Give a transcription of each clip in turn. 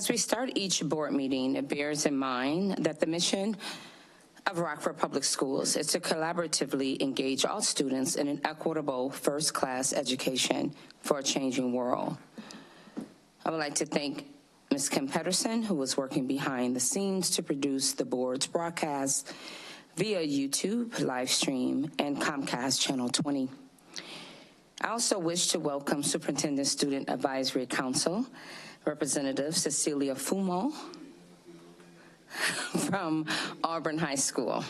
As we start each board meeting, it bears in mind that the mission of Rockford Public Schools is to collaboratively engage all students in an equitable first-class education for a changing world. I would like to thank Ms. Kim Pedersen, who was working behind the scenes to produce the board's broadcast via YouTube, live stream, and Comcast Channel 20. I also wish to welcome Superintendent Student Advisory Council Representative Cecilia Fumo from Auburn High School.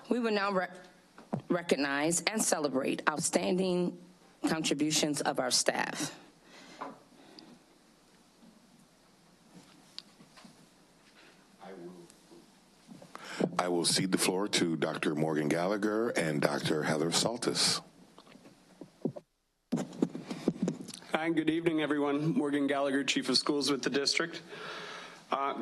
We will now recognize and celebrate outstanding contributions of our staff. I will cede the floor to Dr. Morgan Gallagher and Dr. Heather Saltis. Hi, good evening, everyone. Morgan Gallagher, Chief of Schools with the district.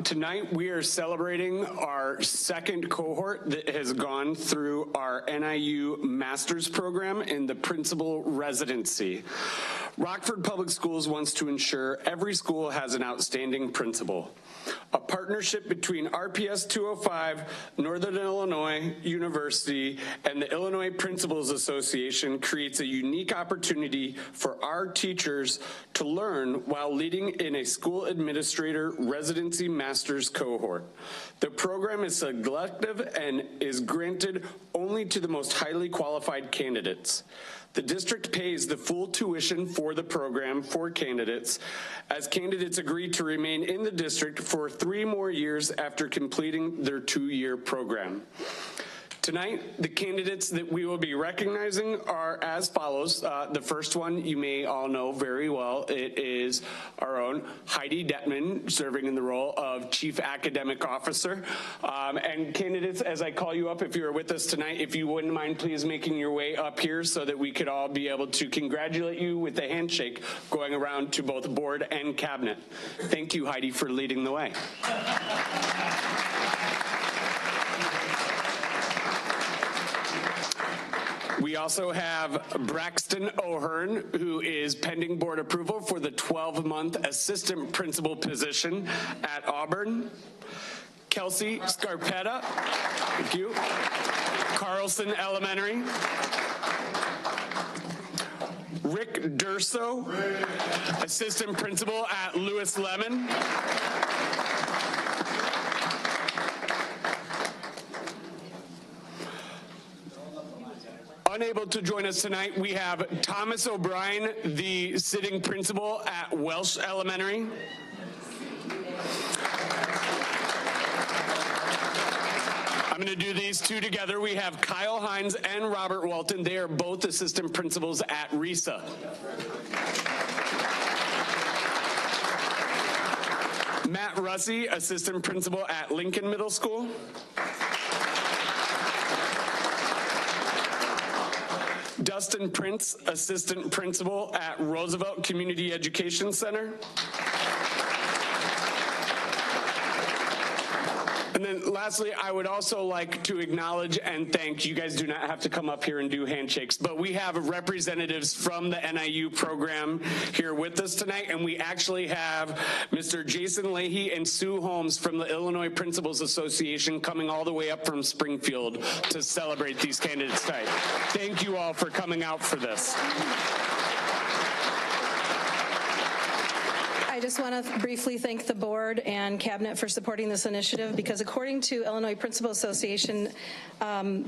Tonight, we are celebrating our second cohort that has gone through our NIU Master's Program in the Principal Residency. Rockford Public Schools wants to ensure every school has an outstanding principal. A partnership between RPS 205, Northern Illinois University, and the Illinois Principals Association creates a unique opportunity for our teachers to learn while leading in a school administrator residency master's cohort. The program is selective and is granted only to the most highly qualified candidates. The district pays the full tuition for the program for candidates, as candidates agree to remain in the district for 3 more years after completing their 2-year program. Tonight, the candidates that we will be recognizing are as follows. The first one you may all know very well. It is our own Heidi Detman, serving in the role of Chief Academic Officer. And candidates, as I call you up, if you're with us tonight, if you wouldn't mind please making your way up here so that we could all be able to congratulate you with a handshake going around to both board and cabinet. Thank you, Heidi, for leading the way. We also have Braxton O'Hearn, who is pending board approval for the 12-month assistant principal position at Auburn. Kelsey Scarpetta, thank you. Carlson Elementary. Rick Durso, assistant principal at Lewis Lemon. Unable to join us tonight, we have Thomas O'Brien, the sitting principal at Welsh Elementary. I'm going to do these two together. We have Kyle Hines and Robert Walton. They are both assistant principals at RISA. Matt Russey, assistant principal at Lincoln Middle School. Dustin Prince, assistant principal at Roosevelt Community Education Center. And then lastly, I would also like to acknowledge and thank, you guys do not have to come up here and do handshakes, but we have representatives from the NIU program here with us tonight, and we actually have Mr. Jason Leahy and Sue Holmes from the Illinois Principals Association coming all the way up from Springfield to celebrate these candidates tonight. Thank you all for coming out for this. I just want to briefly thank the board and cabinet for supporting this initiative, because according to Illinois Principal Association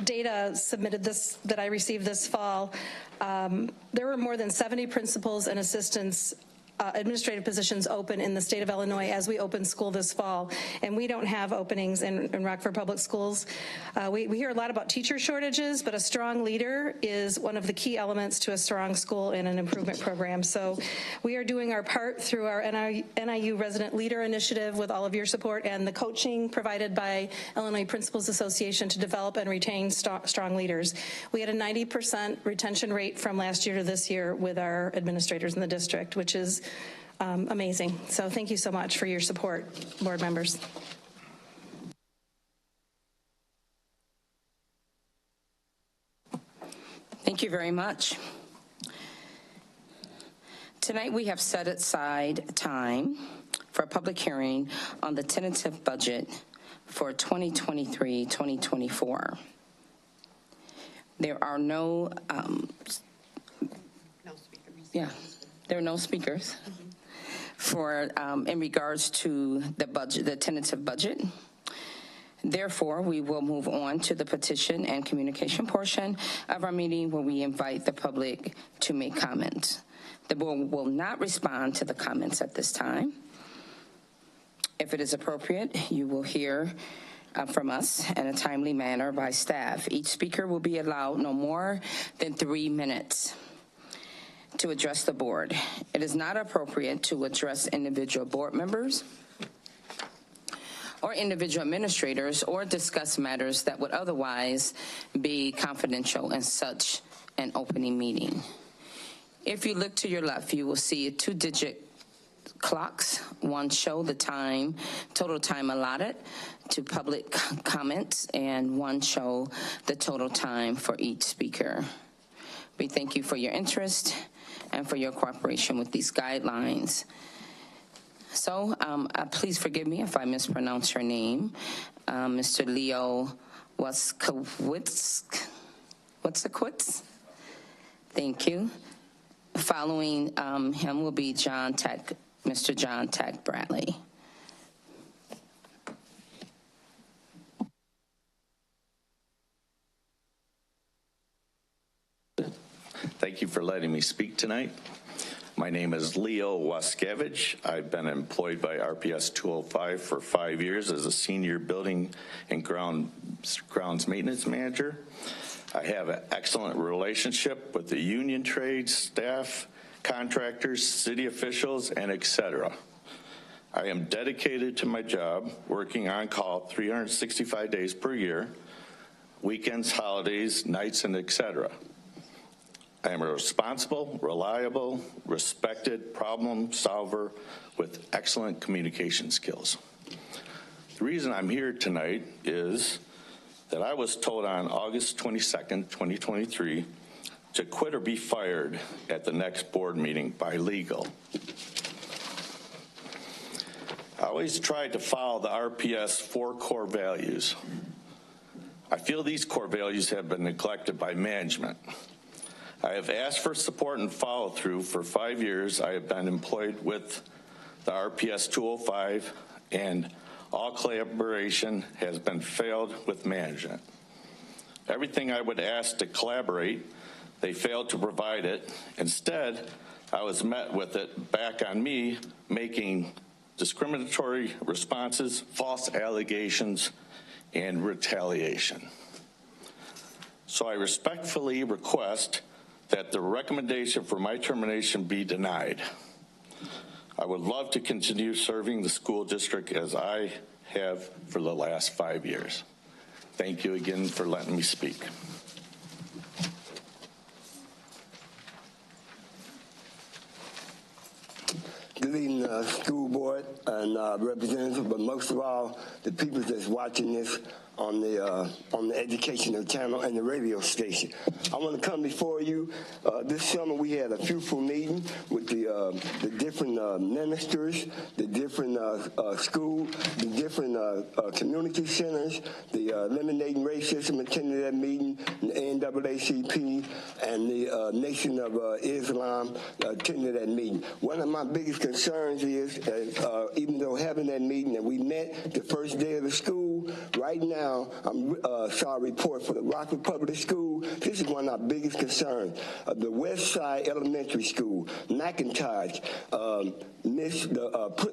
data submitted that I received this fall, there were more than 70 principals and assistants administrative positions open in the state of Illinois as we open school this fall, and we don't have openings in Rockford Public Schools. We hear a lot about teacher shortages, but a strong leader is one of the key elements to a strong school and an improvement program. So we are doing our part through our NIU Resident Leader Initiative with all of your support and the coaching provided by Illinois Principals Association to develop and retain strong leaders. We had a 90% retention rate from last year to this year with our administrators in the district, which is amazing. So thank you so much for your support, board members. Thank Thank you very much. Tonight we have set aside time for a public hearing on the tentative budget for 2023-2024. There are no speakers for in regards to the budget, the tentative budget. Therefore, we will move on to the petition and communication portion of our meeting, where we invite the public to make comments. The board will not respond to the comments at this time. If it is appropriate, you will hear from us in a timely manner by staff. Each speaker will be allowed no more than 3 minutes to address the board. It is not appropriate to address individual board members or individual administrators or discuss matters that would otherwise be confidential in such an opening meeting. If you look to your left, you will see 2-digit clocks. One show the time, total time allotted to public comments, and one show the total time for each speaker. We thank you for your interest and for your cooperation with these guidelines. So please forgive me if I mispronounce your name. Mr. Leo Waskowitz. Thank you. Following him will be Mr. John Tech Bradley. Thank you for letting me speak tonight. My name is Leo Waskevich. I've been employed by RPS 205 for 5 years as a senior building and grounds maintenance manager. I have an excellent relationship with the union trades, staff, contractors, city officials, and etc. I am dedicated to my job, working on call 365 days per year, weekends, holidays, nights, and etc. I am a responsible, reliable, respected problem solver with excellent communication skills. The reason I'm here tonight is that I was told on August 22nd, 2023, to quit or be fired at the next board meeting by legal. I always tried to follow the RPS 4 core values. I feel these core values have been neglected by management. I have asked for support and follow-through for 5 years. I have been employed with the RPS 205, and all collaboration has been failed with management. Everything I would ask to collaborate, they failed to provide it. Instead, I was met with it back on me, making discriminatory responses, false allegations, and retaliation. So I respectfully request that the recommendation for my termination be denied. I would love to continue serving the school district as I have for the last 5 years. Thank you again for letting me speak. Good evening, school board and representatives, but most of all, the people that's watching this on the educational channel and the radio station. I want to come before you. This summer we had a fruitful meeting with the different ministers, the different schools, the different community centers, the Eliminating Racism attended that meeting, the NAACP, and the Nation of Islam attended that meeting. One of my biggest concerns is, even though having that meeting and we met the first day of the school, right now I saw a report for the Rockford Public School. This is one of our biggest concerns. The West Side Elementary School, McIntosh, missed the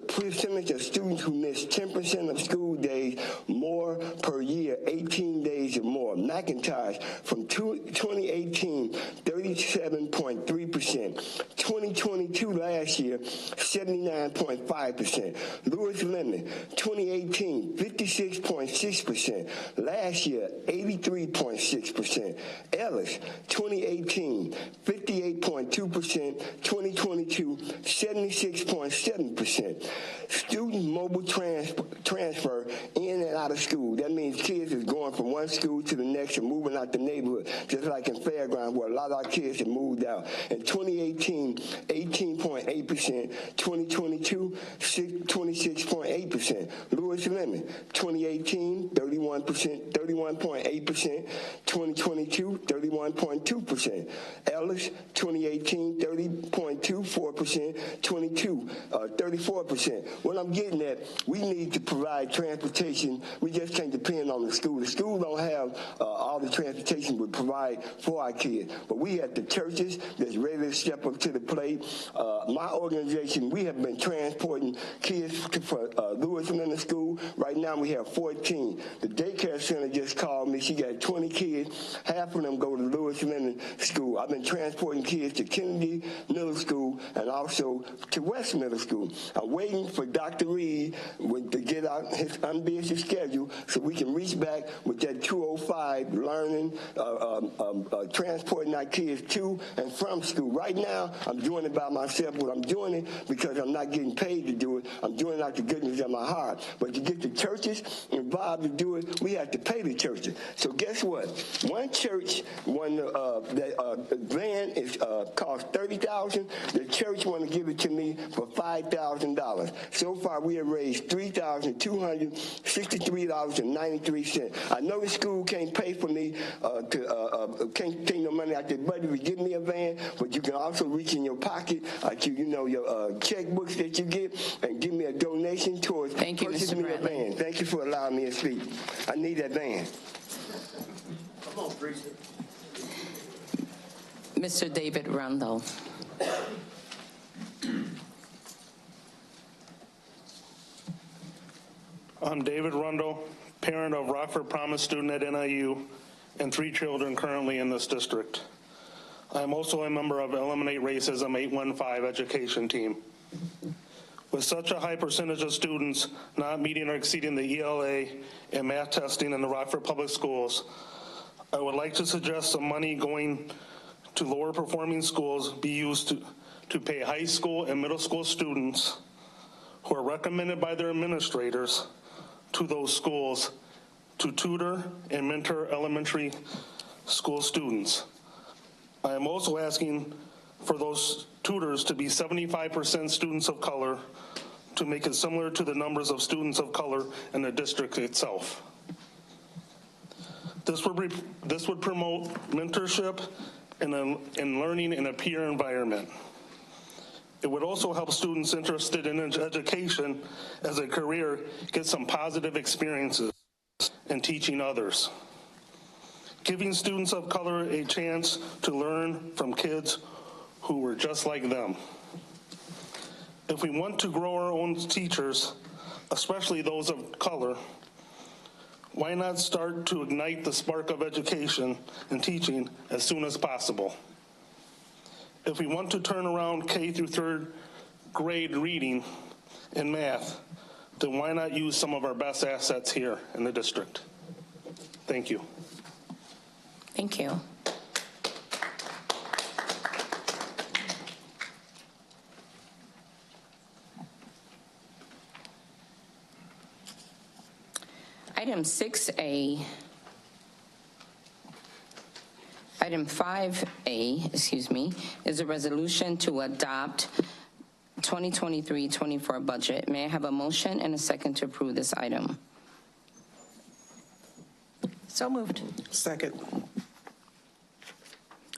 percentage of students who miss 10% of school days more per year, 18 days or more. McIntosh from 2018, 37.3%. 2022 last year, 79.5%. Lewis Lemon, 2018, 56.9%. 82.6%. Last year, 83.6%. Ellis, 2018, 58.2%. 2022, 76.7%. Student mobile transfer in and out of school. That means kids is going from one school to the next and moving out the neighborhood, just like in Fairgrounds, where a lot of our kids have moved out. In 2018, 18.8%. 2022, 26.8%. Lewis Lemon, 2018, 31%, 31.8%. 2022, 31.2%. Ellis, 2018, 30.24%. 22, 34%. What I'm getting at, we need to provide transportation. We just can't depend on the school. The school don't have all the transportation we provide for our kids. But we at the churches that's ready to step up to the plate. My organization, we have been transporting kids for Lewis Lemon School. Right now we have 14. The daycare center just called me. She got 20 kids. Half of them go to Lewis Lemon School. I've been transporting kids to Kennedy Middle School and also to West Middle School. I'm waiting for Dr. Reed to get out his unbusy schedule so we can reach back with that 205 learning, transporting our kids to and from school. Right now, I'm doing it by myself, but I'm doing it because I'm not getting paid to do it. I'm doing it out the goodness of my heart. But to get the churches involved to do it, we have to pay the churches. So guess what? One church, van is cost $30,000. The church want to give it to me for $5,000. So far, we have raised $3,263.93. I know the school can't pay for me can't take no money out their budget to give me a van, but you can also reach in your pocket, your checkbooks that you get, and give me a donation towards purchasing me a van. Thank you for allowing me to speak. I need that van. Come on, Teresa. Mr. David Rundle. I'm David Rundle, parent of Rockford Promise student at NIU and 3 children currently in this district. I'm also a member of Eliminate Racism 815 education team. With such a high percentage of students not meeting or exceeding the ELA and math testing in the Rockford Public Schools, I would like to suggest some money going to lower performing schools be used to pay high school and middle school students who are recommended by their administrators to those schools to tutor and mentor elementary school students. I am also asking for those tutors to be 75% students of color to make it similar to the numbers of students of color in the district itself. This would promote mentorship and learning in a peer environment. It would also help students interested in education as a career get some positive experiences in teaching others. Giving students of color a chance to learn from kids who were just like them. If we want to grow our own teachers, especially those of color, why not start to ignite the spark of education and teaching as soon as possible? If we want to turn around K through 3rd grade reading and math, then why not use some of our best assets here in the district? Thank you. Thank you. Item 6A. Item 5A, is a resolution to adopt 2023-24 budget. May I have a motion and a second to approve this item? So moved. Second.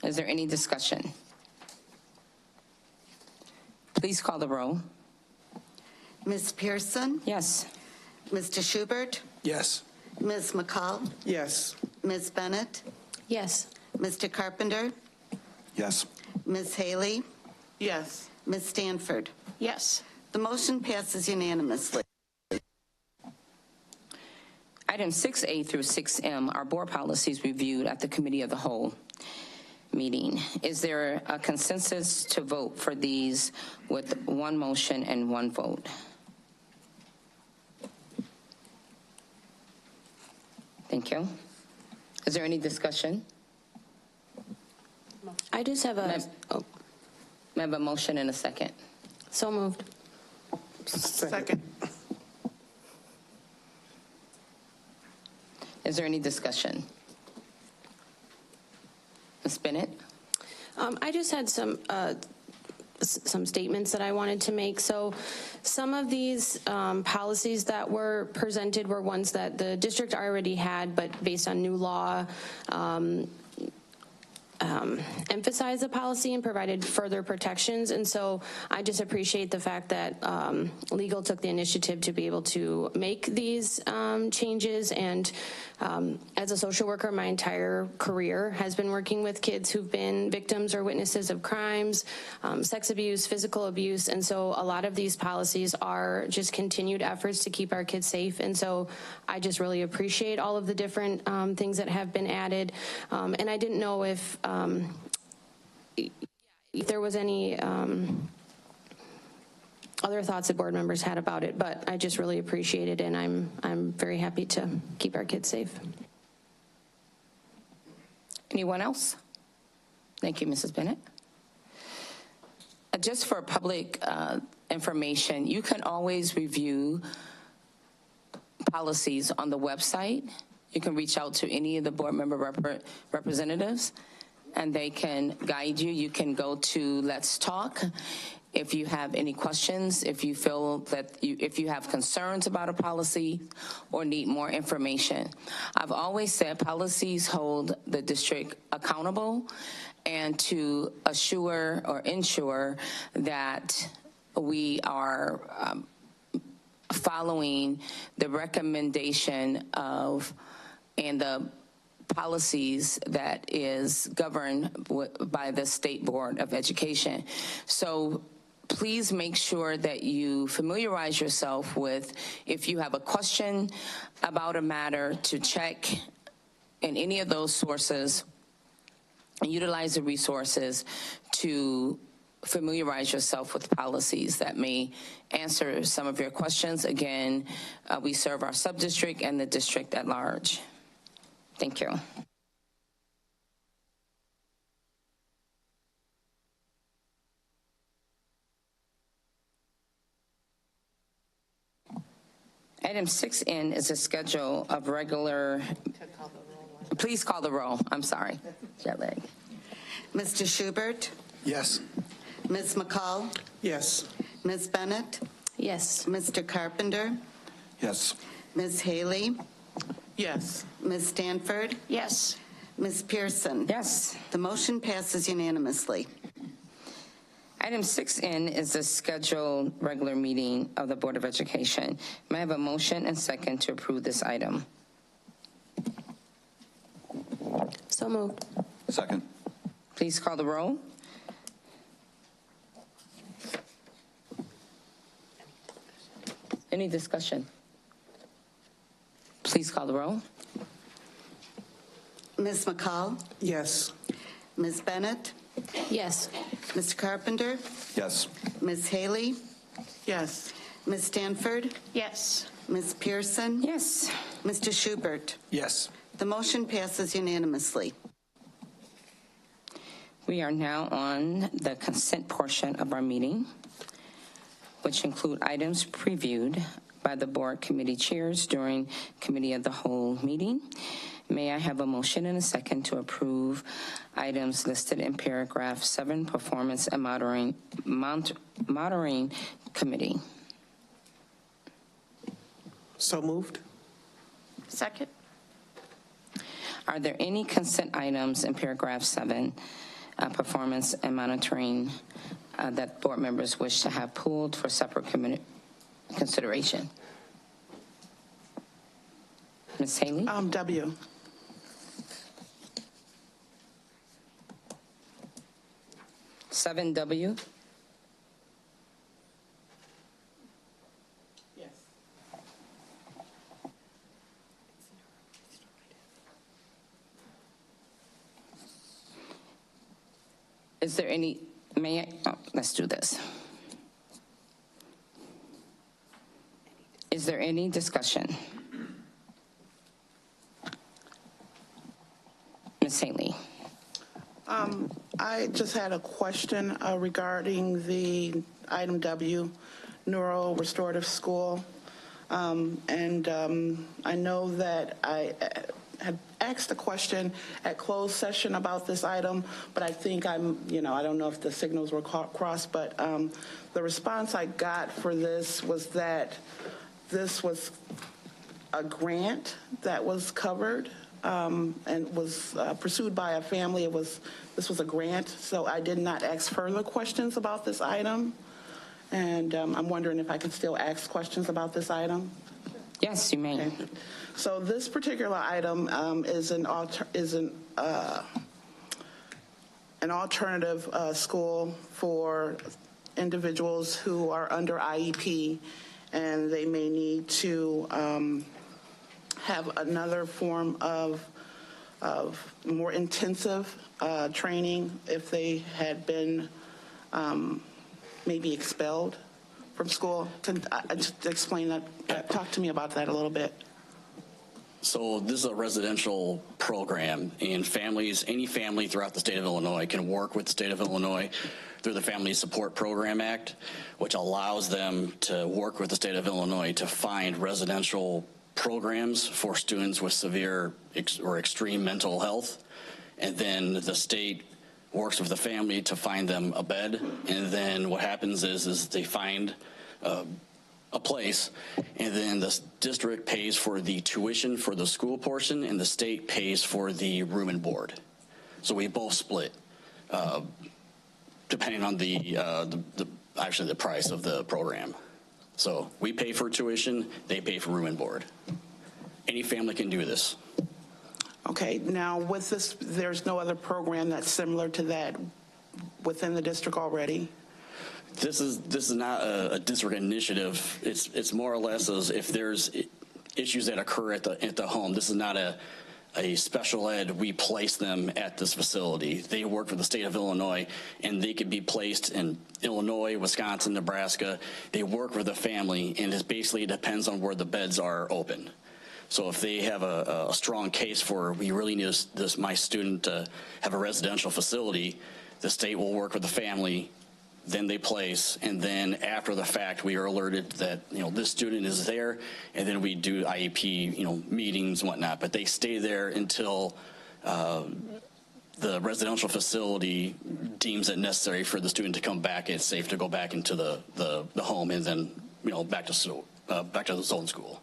Is there any discussion? Please call the roll. Ms. Pearson? Yes. Mr. Schubert? Yes. Ms. McCall? Yes. Ms. Bennett? Yes. Mr. Carpenter? Yes. Ms. Haley? Yes. Ms. Stanford? Yes. The motion passes unanimously. Items 6A through 6M are board policies reviewed at the Committee of the Whole meeting. Is there a consensus to vote for these with one motion and one vote? Thank you. Is there any discussion? I just have a, May I have a motion and a second? so moved. Second. Is there any discussion? Ms. Bennett? I just had some statements that I wanted to make. So some of these policies that were presented were ones that the district already had, but based on new law, emphasized the policy and provided further protections. And so I just appreciate the fact that legal took the initiative to be able to make these changes. And as a social worker, my entire career has been working with kids who've been victims or witnesses of crimes, sex abuse, physical abuse. And so a lot of these policies are just continued efforts to keep our kids safe. And so I just really appreciate all of the different things that have been added. And I didn't know if there was any other thoughts that board members had about it, but I just really appreciate it, and I'm very happy to keep our kids safe. Anyone else? Thank you, Mrs. Bennett. Just for public information, you can always review policies on the website. You can reach out to any of the board member representatives, and they can guide you. You can go to Let's Talk if you have any questions, if you feel that if you have concerns about a policy or need more information. I've always said policies hold the district accountable, and to assure or ensure that we are following the recommendation of and the policies that is governed by the State Board of Education. So please make sure that you familiarize yourself with, if you have a question about a matter, to check in any of those sources and utilize the resources to familiarize yourself with policies that may answer some of your questions. Again, we serve our sub-district and the district at large. Thank you. Item 6N is a schedule of regular. Please call the roll. I'm sorry. Jet lag. Mr. Schubert? Yes. Ms. McCall? Yes. Ms. Bennett? Yes. Mr. Carpenter? Yes. Ms. Haley? Yes. Ms. Stanford? Yes. Ms. Pearson? Yes. The motion passes unanimously. Item 6N is the scheduled regular meeting of the Board of Education. May I have a motion and second to approve this item? So moved. Second. Please call the roll. Any discussion? Please call the roll. Ms. McCall? Yes. Ms. Bennett? Yes. Mr. Carpenter? Yes. Ms. Haley? Yes. Ms. Stanford? Yes. Ms. Pearson? Yes. Mr. Schubert? Yes. The motion passes unanimously. We are now on the consent portion of our meeting, which include items previewed by the board committee chairs during committee of the whole meeting. May I have a motion and a second to approve items listed in paragraph 7, Performance and Monitoring Committee? So moved. Second. Are there any consent items in paragraph 7, Performance and Monitoring, that board members wish to have pulled for separate consideration? Ms. Haley? W. 7W? Yes. Is there any, let's do this. Is there any discussion? I just had a question regarding the item W, Neuro Restorative School. I know that I had asked a question at closed session about this item, but I think I don't know if the signals were crossed, but the response I got for this was that this was a grant that was covered and was pursued by a family. This was a grant, so I did not ask further questions about this item. And I'm wondering if I can still ask questions about this item. Yes, you may. Okay. So this particular item is an alternative school for individuals who are under IEP, and they may need to have another form of more intensive training if they had been maybe expelled from school. Can just explain that? Talk to me about that a little bit. So this is a residential program, and any family throughout the state of Illinois can work with the state of Illinois through the Family Support Program Act, which allows them to work with the state of Illinois to find residential programs for students with severe or extreme mental health. And then the state works with the family to find them a bed. And then what happens is they find a place, and then the district pays for the tuition for the school portion, and the state pays for the room and board. So we both split, depending on actually the price of the program. So we pay for tuition, they pay for room and board. Any family can do this. Okay, now with this, there's no other program that's similar to that within the district already? This is not a district initiative. It's more or less as if there's issues that occur at the home. This is not a special ed. We place them at this facility. They work for the state of Illinois, and they could be placed in Illinois, Wisconsin, Nebraska. They work with a family, and it basically depends on where the beds are open. So if they have a strong case for, we really need my student to have a residential facility, the state will work with the family, then they place, and then after the fact, we are alerted that, this student is there, and then we do IEP, meetings and whatnot, but they stay there until the residential facility deems it necessary for the student to come back. It's safe to go back into the home, and then, back to the zone school.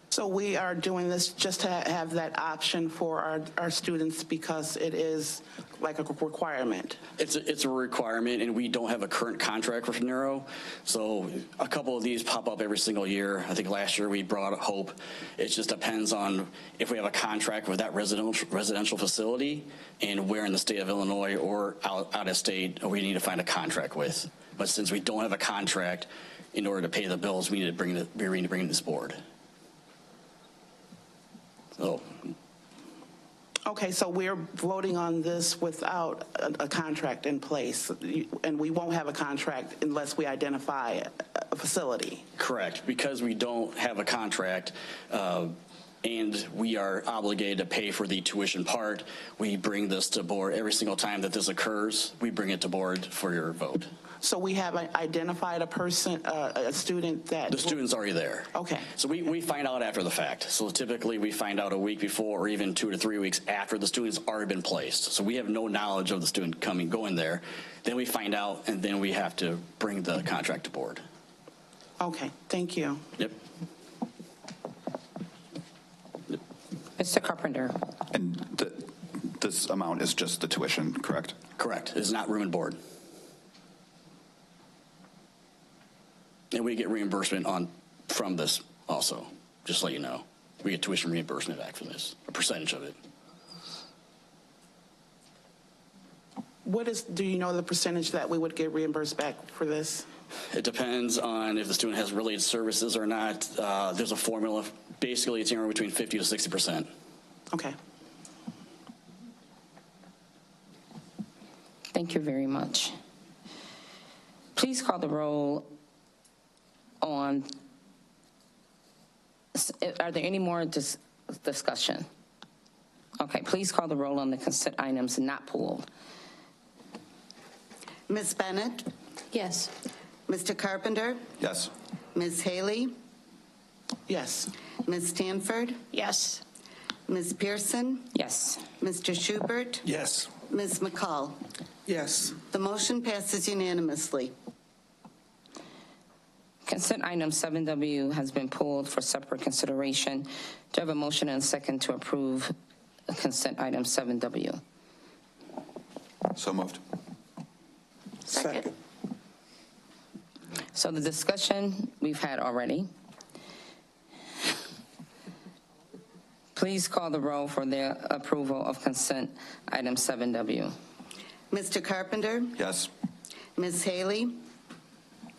So we are doing this just to have that option for our students because it is like a requirement. It's a requirement, and we don't have a current contract for neuro. So a couple of these pop up every single year. I think last year we brought Hope. It just depends on if we have a contract with that residential facility and where in the state of Illinois or out of state we need to find a contract with. But since we don't have a contract, in order to pay the bills, we need to bring this board. So. Okay, so we're voting on this without a contract in place, and we won't have a contract unless we identify a facility. Correct, because we don't have a contract, and we are obligated to pay for the tuition part. We bring this to board every single time that this occurs. We bring it to board for your vote. So we have identified a person, a student that... The student's already there. Okay. So we find out after the fact. So typically we find out a week before or even 2 to 3 weeks after the student's already been placed. So we have no knowledge of the student going there. Then we find out, and then we have to bring the contract to board. Okay, thank you. Yep. Mr. Carpenter. And this amount is just the tuition, correct? Correct. It's not room and board. And we get reimbursement from this also, just to let you know. We get tuition reimbursement back for this, a percentage of it. Do you know the percentage that we would get reimbursed back for this? It depends on if the student has related services or not. There's a formula. Basically, it's anywhere between 50 to 60%. Okay. Thank you very much. Please call the roll on, are there any more discussion? Okay, please call the roll on the consent items not pulled. Ms. Bennett? Yes. Mr. Carpenter? Yes. Ms. Haley? Yes. Ms. Stanford? Yes. Ms. Pearson? Yes. Mr. Schubert? Yes. Ms. McCall? Yes. The motion passes unanimously. Consent item 7W has been pulled for separate consideration. Do I have a motion and a second to approve consent item 7W? So moved. Second. So the discussion we've had already. Please call the roll for the approval of consent item 7W. Mr. Carpenter? Yes. Ms. Haley?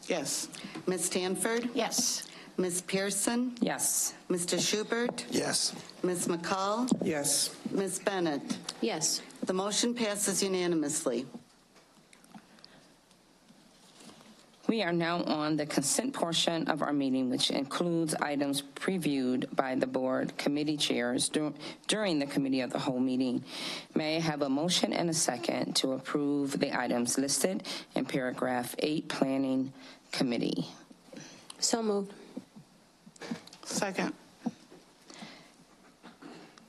Yes. Ms. Stanford? Yes. Ms. Pearson? Yes. Mr. Schubert? Yes. Ms. McCall? Yes. Ms. Bennett? Yes. The motion passes unanimously. We are now on the consent portion of our meeting, which includes items previewed by the board committee chairs during the committee of the whole meeting. May I have a motion and a second to approve the items listed in paragraph 8, Planning Committee? So moved. Second.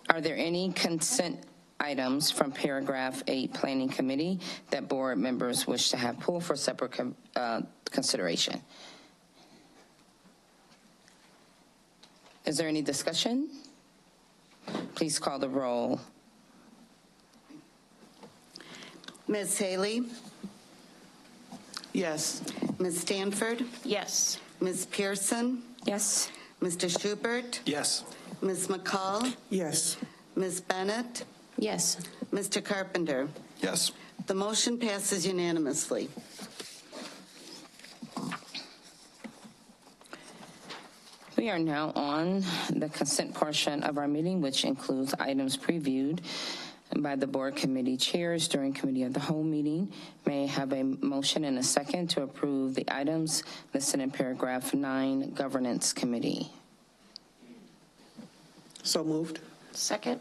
Are there any consent items from paragraph 8, Planning Committee, that board members wish to have pulled for separate consideration? Is there any discussion? Please call the roll. Ms. Haley? Yes. Ms. Stanford? Yes. Ms. Pearson? Yes. Mr. Schubert? Yes. Ms. McCall? Yes. Ms. Bennett? Yes. Mr. Carpenter? Yes. The motion passes unanimously. We are now on the consent portion of our meeting, which includes items previewed by the board committee chairs during committee of the whole meeting. May I have a motion and a second to approve the items listed in paragraph 9, Governance Committee? So moved. Second.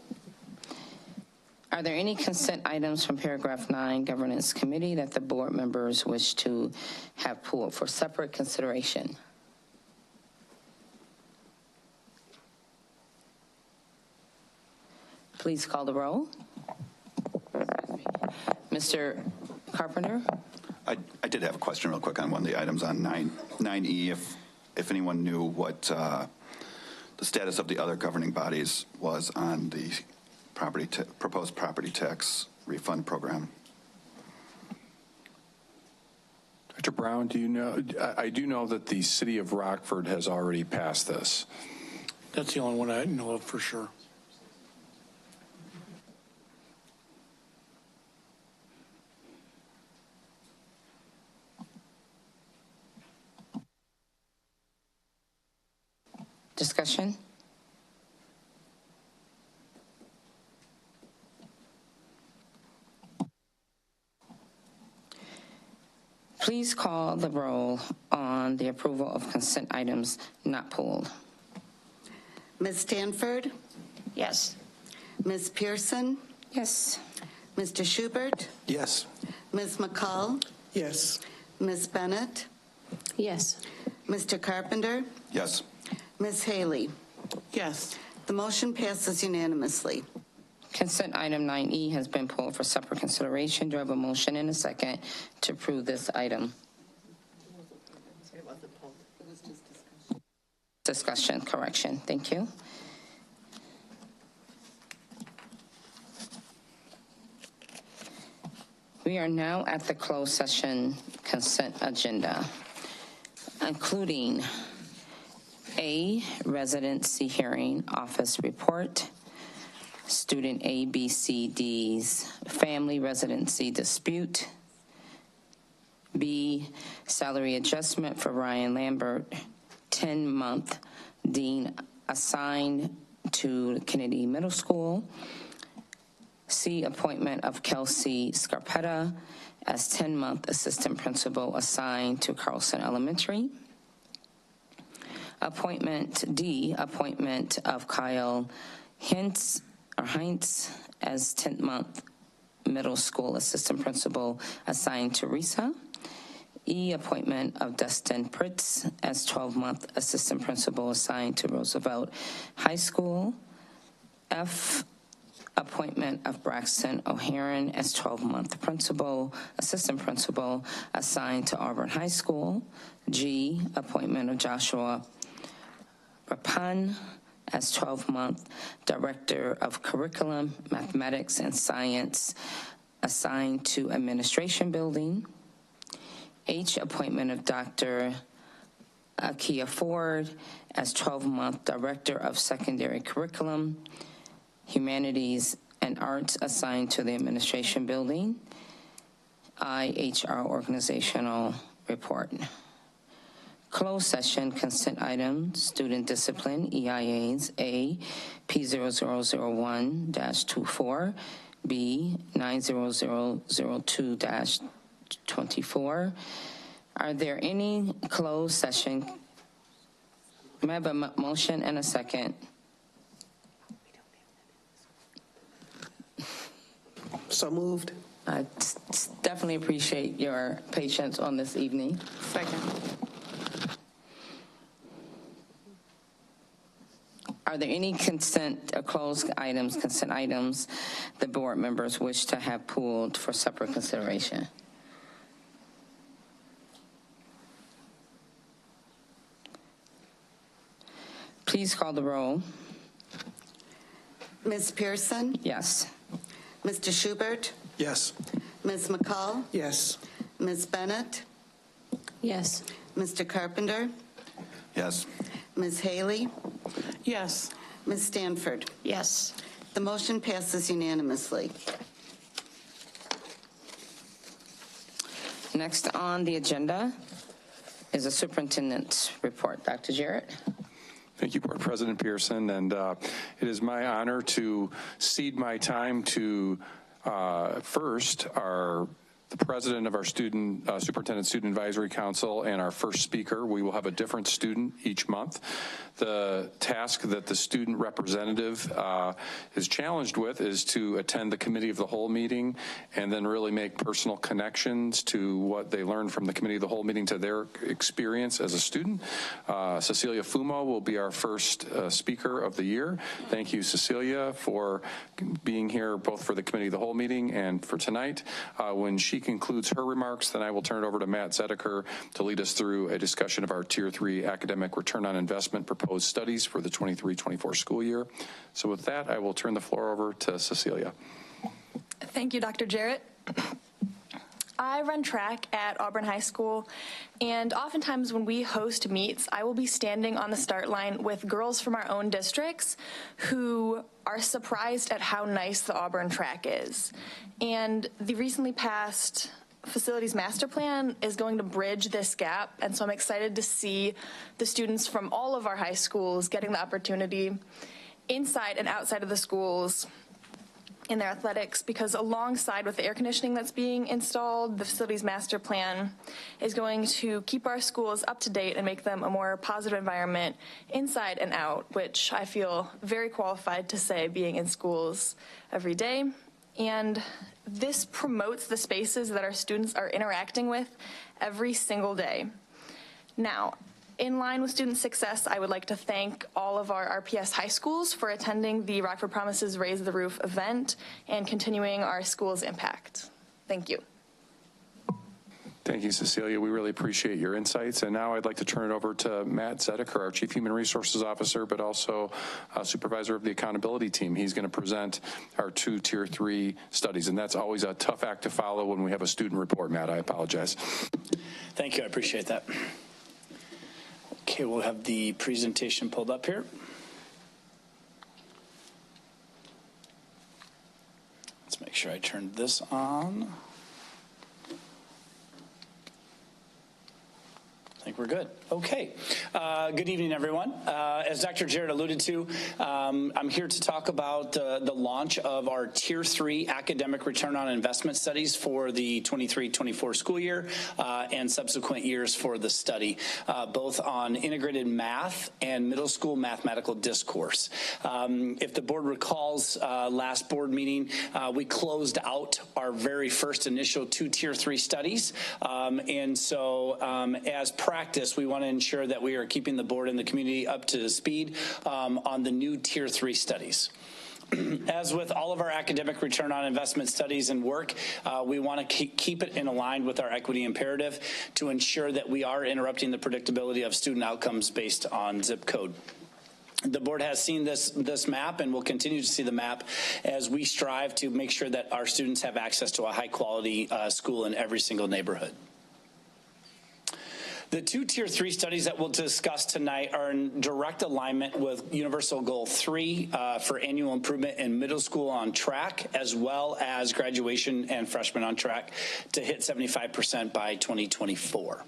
Are there any consent items from paragraph 9, Governance Committee, that the board members wish to have pulled for separate consideration? Please call the roll. Mr. Carpenter? I did have a question real quick on one of the items on 9E, if anyone knew what the status of the other governing bodies was on the proposed property tax refund program. Dr. Brown, do you know? I do know that the city of Rockford has already passed this. That's the only one I know of for sure. Discussion? Please call the roll on the approval of consent items not pulled. Ms. Stanford? Yes. Ms. Pearson? Yes. Mr. Schubert? Yes. Ms. McCall? Yes. Ms. Bennett? Yes. Mr. Carpenter? Yes. Ms. Haley? Yes. The motion passes unanimously. Consent item 9E has been pulled for separate consideration. Do I have a motion and a second to approve this item? Discussion, correction. Thank you. We are now at the closed session consent agenda, including A, residency hearing office report, student ABCD's family residency dispute, B, salary adjustment for Ryan Lambert, 10-month dean assigned to Kennedy Middle School, C, appointment of Kelsey Scarpetta as 10-month assistant principal assigned to Carlson Elementary, D, appointment of Kyle Hintz as 10-month Middle School assistant principal assigned to Teresa. E, appointment of Dustin Pritz as 12-month assistant principal assigned to Roosevelt High School. F, appointment of Braxton O'Haron as 12-month assistant principal assigned to Auburn High School. G, appointment of Joshua Rapun as 12-month director of curriculum, mathematics, and science assigned to administration building. H, appointment of Dr. Akia Ford as 12-month director of secondary curriculum, humanities, and arts assigned to the administration building. I, HR organizational report. Closed session consent items, student discipline, EIAs, A, P0001-24, B, 90002-24. Are there any closed session? May I have a motion and a second? So moved. I definitely appreciate your patience on this evening. Second. Are there any consent items the board members wish to have pulled for separate consideration? Please call the roll. Ms. Pearson? Yes. Mr. Schubert? Yes. Ms. McCall? Yes. Ms. Bennett? Yes. Mr. Carpenter? Yes. Ms. Haley? Yes. Ms. Stanford? Yes. The motion passes unanimously. Next on the agenda is a superintendent's report. Dr. Jarrett. Thank you, Board President Pearson, and it is my honor to cede my time to first the president of our Superintendent Student Advisory Council and our first speaker. We will have a different student each month. The task that the student representative is challenged with is to attend the committee of the whole meeting and then really make personal connections to what they learned from the committee of the whole meeting to their experience as a student. Cecilia Fumo will be our first speaker of the year. Thank you, Cecilia, for being here both for the committee of the whole meeting and for tonight. When she concludes her remarks, then I will turn it over to Matt Zedeker to lead us through a discussion of our Tier 3 academic return on investment proposed studies for the 23-24 school year. So with that, I will turn the floor over to Cecilia. Thank you, Dr. Jarrett. I run track at Auburn High School, and oftentimes when we host meets, I will be standing on the start line with girls from our own districts who are surprised at how nice the Auburn track is. And the recently passed facilities master plan is going to bridge this gap, and so I'm excited to see the students from all of our high schools getting the opportunity inside and outside of the schools in their athletics, because alongside with the air conditioning that's being installed, the facilities master plan is going to keep our schools up to date and make them a more positive environment inside and out, which I feel very qualified to say being in schools every day. And this promotes the spaces that our students are interacting with every single day. Now, in line with student success, I would like to thank all of our RPS high schools for attending the Rockford Promises Raise the Roof event and continuing our school's impact. Thank you. Thank you, Cecilia. We really appreciate your insights. And now I'd like to turn it over to Matt Zedeker, our Chief Human Resources Officer, but also Supervisor of the Accountability Team. He's going to present our 2 Tier 3 studies, and that's always a tough act to follow when we have a student report, Matt. I apologize. Thank you. I appreciate that. Okay, we'll have the presentation pulled up here. Let's make sure I turned this on. I think we're good. Okay. Good evening, everyone. As Dr. Jarrett alluded to, I'm here to talk about the launch of our Tier 3 academic return on investment studies for the 23-24 school year and subsequent years for the study, both on integrated math and middle school mathematical discourse. If the board recalls, last board meeting, we closed out our very first initial 2 Tier 3 studies. And so as practice, we want to ensure that we are keeping the board and the community up to speed on the new Tier 3 studies. As with all of our academic return on investment studies and work, we want to keep it in aligned with our equity imperative to ensure that we are interrupting the predictability of student outcomes based on zip code. The board has seen this map and will continue to see the map as we strive to make sure that our students have access to a high quality school in every single neighborhood. The 2 Tier 3 studies that we'll discuss tonight are in direct alignment with Universal Goal 3 for annual improvement in middle school on track, as well as graduation and freshmen on track to hit 75% by 2024.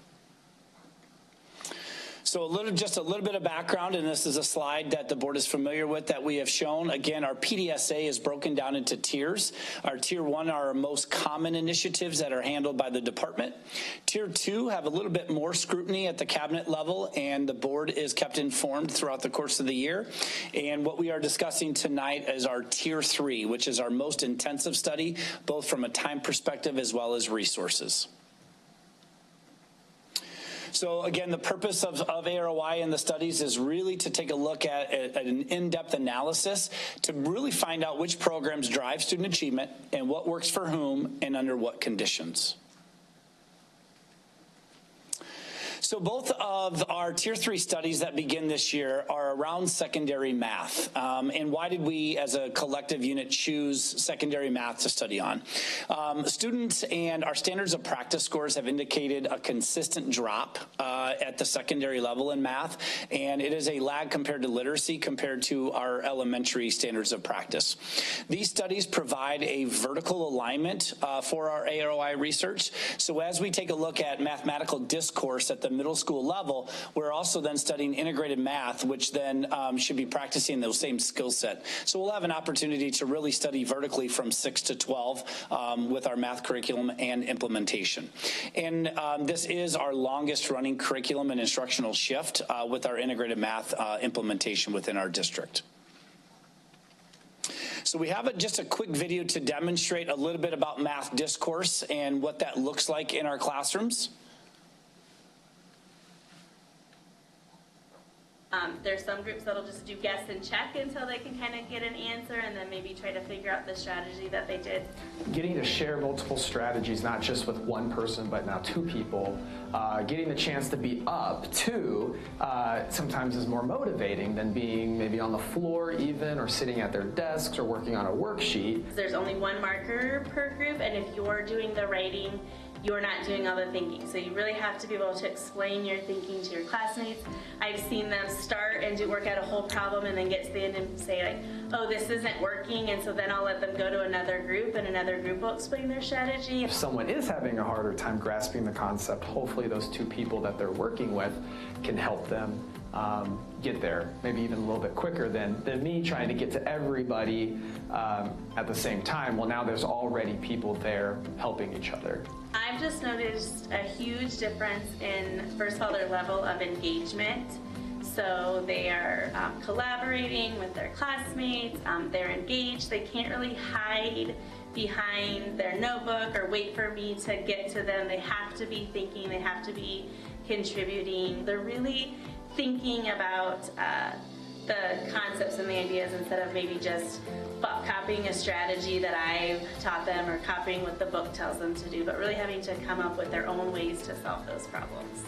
So just a little bit of background, and this is a slide that the board is familiar with that we have shown. Again, our PDSA is broken down into tiers. Our Tier 1 are our most common initiatives that are handled by the department. Tier 2 have a little bit more scrutiny at the cabinet level, and the board is kept informed throughout the course of the year. And what we are discussing tonight is our Tier 3, which is our most intensive study, both from a time perspective as well as resources. So again, the purpose of AROI in the studies is really to take a look at an in-depth analysis to really find out which programs drive student achievement and what works for whom and under what conditions. So both of our Tier 3 studies that begin this year are around secondary math. And why did we as a collective unit choose secondary math to study on? Students and our standards of practice scores have indicated a consistent drop at the secondary level in math, and it is a lag compared to literacy compared to our elementary standards of practice. These studies provide a vertical alignment for our AROI research. So as we take a look at mathematical discourse at the middle school level, we're also then studying integrated math, which then should be practicing those same skill set. So we'll have an opportunity to really study vertically from 6 to 12 with our math curriculum and implementation. And this is our longest running curriculum and instructional shift with our integrated math implementation within our district. So we have just a quick video to demonstrate a little bit about math discourse and what that looks like in our classrooms. There's some groups that'll just do guess and check until they can kind of get an answer and then maybe try to figure out the strategy that they did. Getting to share multiple strategies, not just with one person, but now 2 people, getting the chance to be up too, sometimes is more motivating than being maybe on the floor even, or sitting at their desks or working on a worksheet. There's only 1 marker per group, and if you're doing the writing, you're not doing all the thinking. So you really have to be able to explain your thinking to your classmates. I've seen them start and work out a whole problem and then get to the end and say like, oh, this isn't working, and so then I'll let them go to another group and another group will explain their strategy. If someone is having a harder time grasping the concept, hopefully those 2 people that they're working with can help them get there, maybe even a little bit quicker than me trying to get to everybody at the same time. Well, now there's already people there helping each other. I've just noticed a huge difference in, first of all, their level of engagement. So they are collaborating with their classmates, they're engaged, they can't really hide behind their notebook or wait for me to get to them. They have to be thinking, they have to be contributing. They're really thinking about the concepts and the ideas instead of maybe just copying a strategy that I've taught them or copying what the book tells them to do, but really having to come up with their own ways to solve those problems.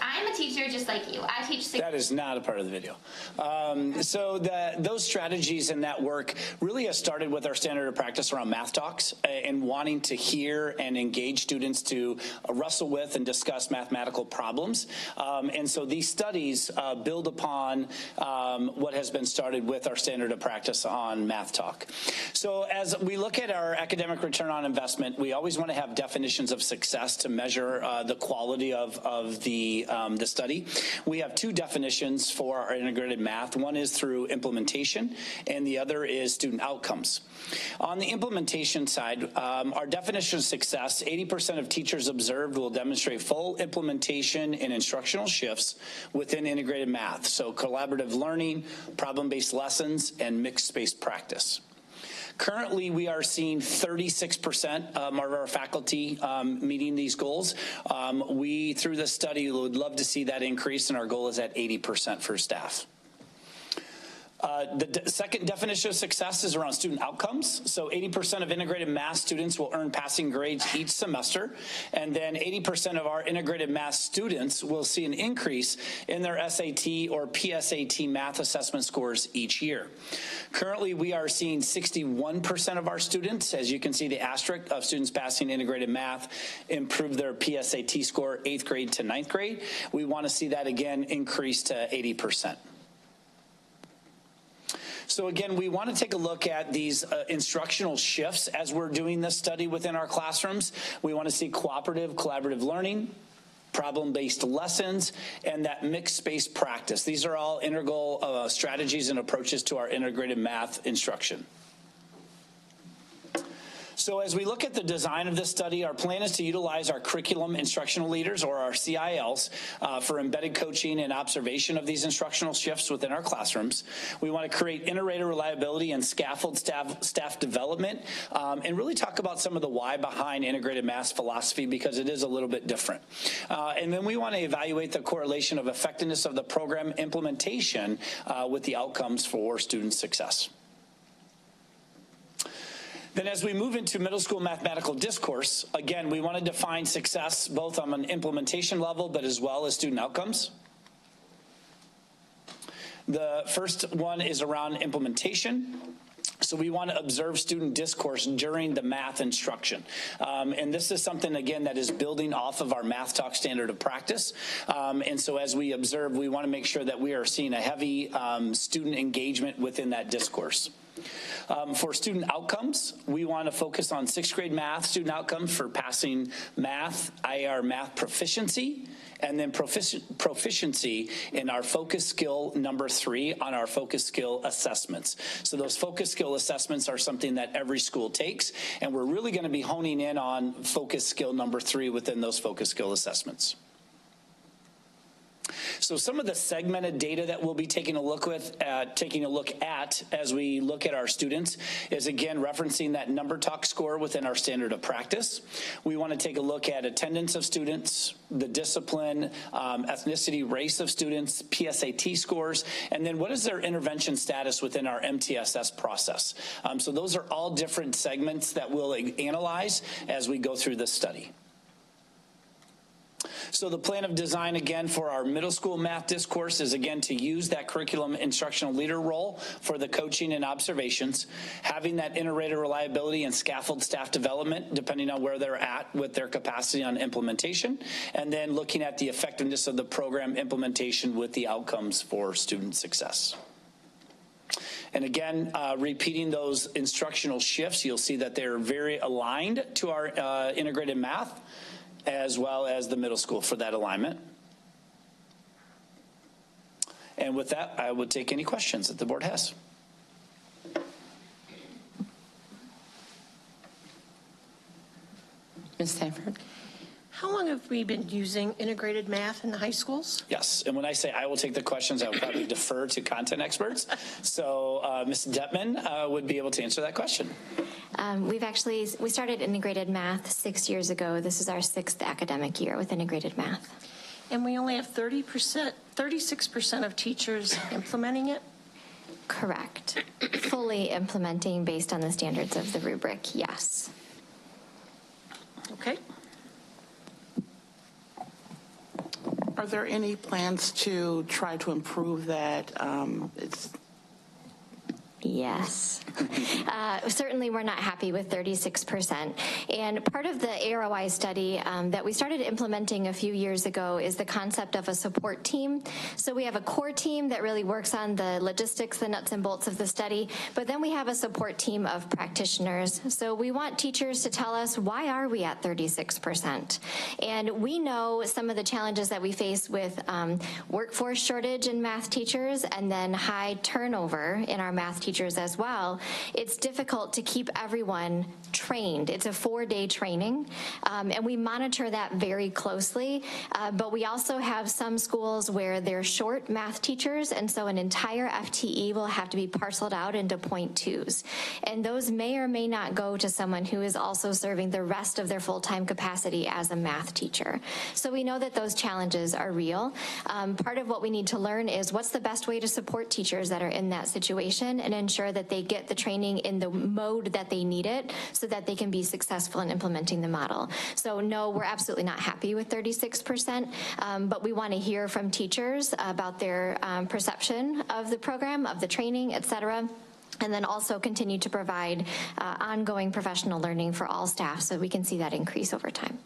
I I'm a teacher just like you. I teach. That is not a part of the video. So those strategies and that work really has started with our standard of practice around math talks and wanting to hear and engage students to wrestle with and discuss mathematical problems. And so these studies build upon what has been started with our standard of practice on math talk. So as we look at our academic return on investment, we always want to have definitions of success to measure the quality of the study. We have two definitions for our integrated math. One is through implementation, and the other is student outcomes. On the implementation side, our definition of success, 80% of teachers observed will demonstrate full implementation in instructional shifts within integrated math. So collaborative learning, problem-based lessons, and mixed-space practice. Currently, we are seeing 36% of our faculty meeting these goals. We, through this study, would love to see that increase, and our goal is at 80% for staff. The second definition of success is around student outcomes. So 80% of integrated math students will earn passing grades each semester, and then 80% of our integrated math students will see an increase in their SAT or PSAT math assessment scores each year. Currently, we are seeing 61% of our students, as you can see the asterisk of students passing integrated math, improve their PSAT score 8th grade to 9th grade. We want to see that again increase to 80%. So again, we want to take a look at these instructional shifts as we're doing this study within our classrooms. We want to see collaborative learning, problem-based lessons, and that mixed space practice. These are all integral strategies and approaches to our integrated math instruction. So as we look at the design of this study, our plan is to utilize our curriculum instructional leaders, or our CILs, for embedded coaching and observation of these instructional shifts within our classrooms. We want to create inter-rater reliability and scaffold staff development, and really talk about some of the why behind integrated math philosophy, because it is a little bit different. And then we want to evaluate the correlation of effectiveness of the program implementation with the outcomes for student success. Then as we move into middle school mathematical discourse, again, we want to define success both on an implementation level, but as well as student outcomes. The first one is around implementation. So we want to observe student discourse during the math instruction. And this is something, again, that is building off of our math talk standard of practice. And so as we observe, we want to make sure that we are seeing a heavy student engagement within that discourse. For student outcomes, we want to focus on 6th grade math student outcomes for passing math, IAR math proficiency, and then proficiency in our focus skill number 3 on our focus skill assessments. So those focus skill assessments are something that every school takes, and we're really going to be honing in on focus skill number 3 within those focus skill assessments. So some of the segmented data that we'll be taking a look at as we look at our students is, again, referencing that number talk score within our standard of practice. We want to take a look at attendance of students, the discipline, ethnicity, race of students, PSAT scores, and then what is their intervention status within our MTSS process. So those are all different segments that we'll analyze as we go through this study. So the plan of design, again, for our middle school math discourse is, again, to use that curriculum instructional leader role for the coaching and observations, having that inter-rater reliability and scaffold staff development, depending on where they're at with their capacity on implementation, and then looking at the effectiveness of the program implementation with the outcomes for student success. And again, repeating those instructional shifts, you'll see that they're very aligned to our integrated math, as well as the middle school for that alignment. And with that, I would take any questions that the board has. Ms. Stanford. How long have we been using integrated math in the high schools? Yes, and when I say I will take the questions, I will probably defer to content experts. So Ms. Detman would be able to answer that question. We started integrated math 6 years ago. This is our 6th academic year with integrated math. And we only have 36% of teachers implementing it? Correct. Fully implementing based on the standards of the rubric, yes. Okay. Are there any plans to try to improve that? Yes. Certainly we're not happy with 36%. And part of the AROI study that we started implementing a few years ago is the concept of a support team. So we have a core team that really works on the logistics, the nuts and bolts of the study, but then we have a support team of practitioners. So we want teachers to tell us, why are we at 36%? And we know some of the challenges that we face with workforce shortage in math teachers and then high turnover in our math teachers as well. It's difficult to keep everyone trained. It's a 4-day training, and we monitor that very closely, but we also have some schools where they're short math teachers, and so an entire FTE will have to be parceled out into 0.2s, and those may or may not go to someone who is also serving the rest of their full-time capacity as a math teacher. So we know that those challenges are real. Part of what we need to learn is what's the best way to support teachers that are in that situation and ensure that they get the training in the mode that they need it so that they can be successful in implementing the model. So no, we're absolutely not happy with 36%, but we want to hear from teachers about their perception of the program, of the training, et cetera, and then also continue to provide ongoing professional learning for all staff so we can see that increase over time.